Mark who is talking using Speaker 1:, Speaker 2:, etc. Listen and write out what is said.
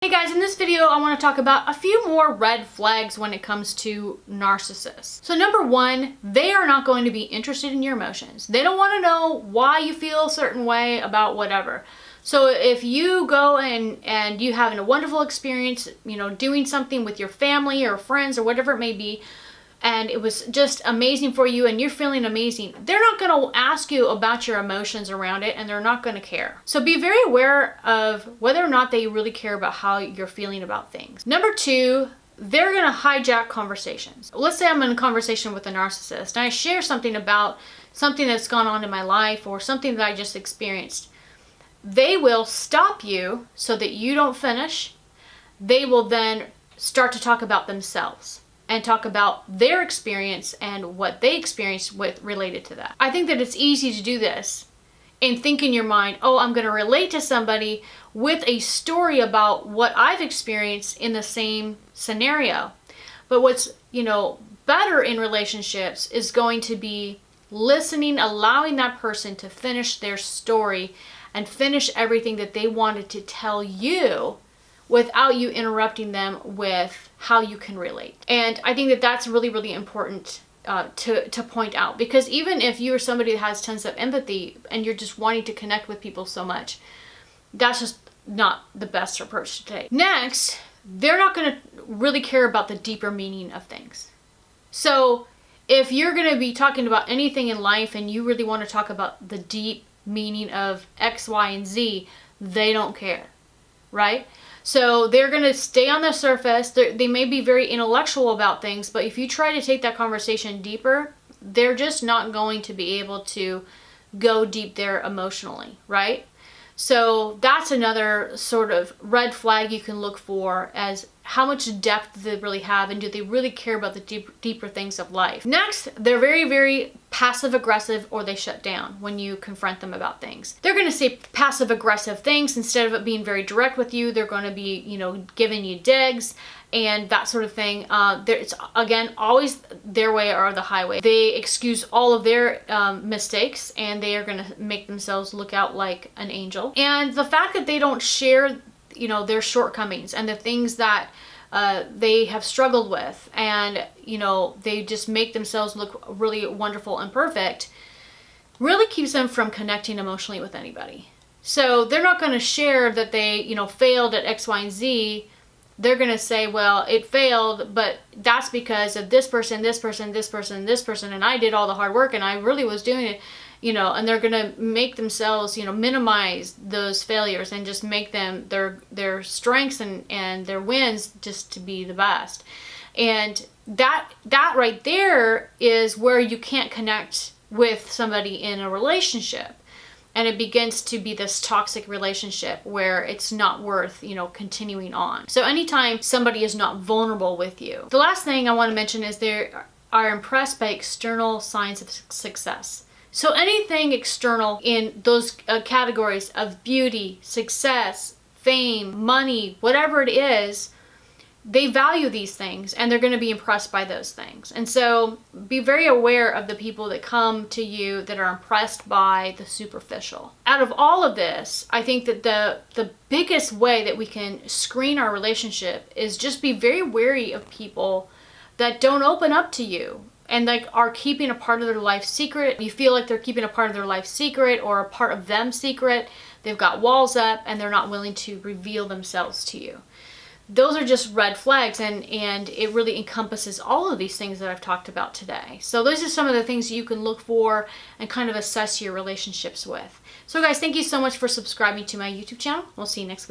Speaker 1: Hey guys, in this video I want to talk about a few more red flags when it comes to narcissists. So number one, they are not going to be interested in your emotions. They don't want to know why you feel a certain way about whatever. So if you go and you having a wonderful experience, doing something with your family or friends or whatever it may be, and it was just amazing for you and you're feeling amazing, they're not going to ask you about your emotions around it, and they're not going to care. So be very aware of whether or not they really care about how you're feeling about things. Number two, they're going to hijack conversations. Let's say I'm in a conversation with a narcissist and I share something about something that's gone on in my life or something that I just experienced. They will stop you so that you don't finish. They will then start to talk about themselves and talk about their experience and what they experienced with related to that. I think that it's easy to do this and think in your mind, oh, I'm going to relate to somebody with a story about what I've experienced in the same scenario. But what's, better in relationships is going to be listening, allowing that person to finish their story and finish everything that they wanted to tell you without you interrupting them with how you can relate. And I think that that's really, really important to point out, because even if you're somebody that has tons of empathy and you're just wanting to connect with people so much, that's just not the best approach to take. Next, they're not going to really care about the deeper meaning of things. So if you're going to be talking about anything in life and you really want to talk about the deep meaning of X, Y, and Z, they don't care, right? So they're going to stay on the surface. They may be very intellectual about things, but if you try to take that conversation deeper, they're just not going to be able to go deep there emotionally, right? So that's another sort of red flag you can look for, as how much depth do they really have, and do they really care about the deeper things of life. Next, they're very, very passive aggressive, or they shut down when you confront them about things. They're going to say passive aggressive things instead of it being very direct with you. They're going to be, giving you digs and that sort of thing. It's again always their way or the highway. They excuse all of their mistakes, and they are going to make themselves look out like an angel. And the fact that they don't share their shortcomings and the things that they have struggled with, and they just make themselves look really wonderful and perfect, really keeps them from connecting emotionally with anybody. So they're not going to share that they failed at X, Y, and Z. They're going to say, well, it failed, but that's because of this person, this person, this person, this person, and I did all the hard work and I really was doing it. And they're going to make themselves, minimize those failures and just make them their strengths and their wins just to be the best. And that right there is where you can't connect with somebody in a relationship. And it begins to be this toxic relationship where it's not worth, continuing on. So anytime somebody is not vulnerable with you. The last thing I want to mention is they are impressed by external signs of success. So anything external in those categories of beauty, success, fame, money, whatever it is, they value these things and they're going to be impressed by those things. And so be very aware of the people that come to you that are impressed by the superficial. Out of all of this, I think that the biggest way that we can screen our relationship is just be very wary of people that don't open up to you and are keeping a part of their life secret. You feel like they're keeping a part of their life secret or a part of them secret. They've got walls up and they're not willing to reveal themselves to you. Those are just red flags, and it really encompasses all of these things that I've talked about today. So those are some of the things you can look for and kind of assess your relationships with. So guys, thank you so much for subscribing to my YouTube channel. We'll see you next week.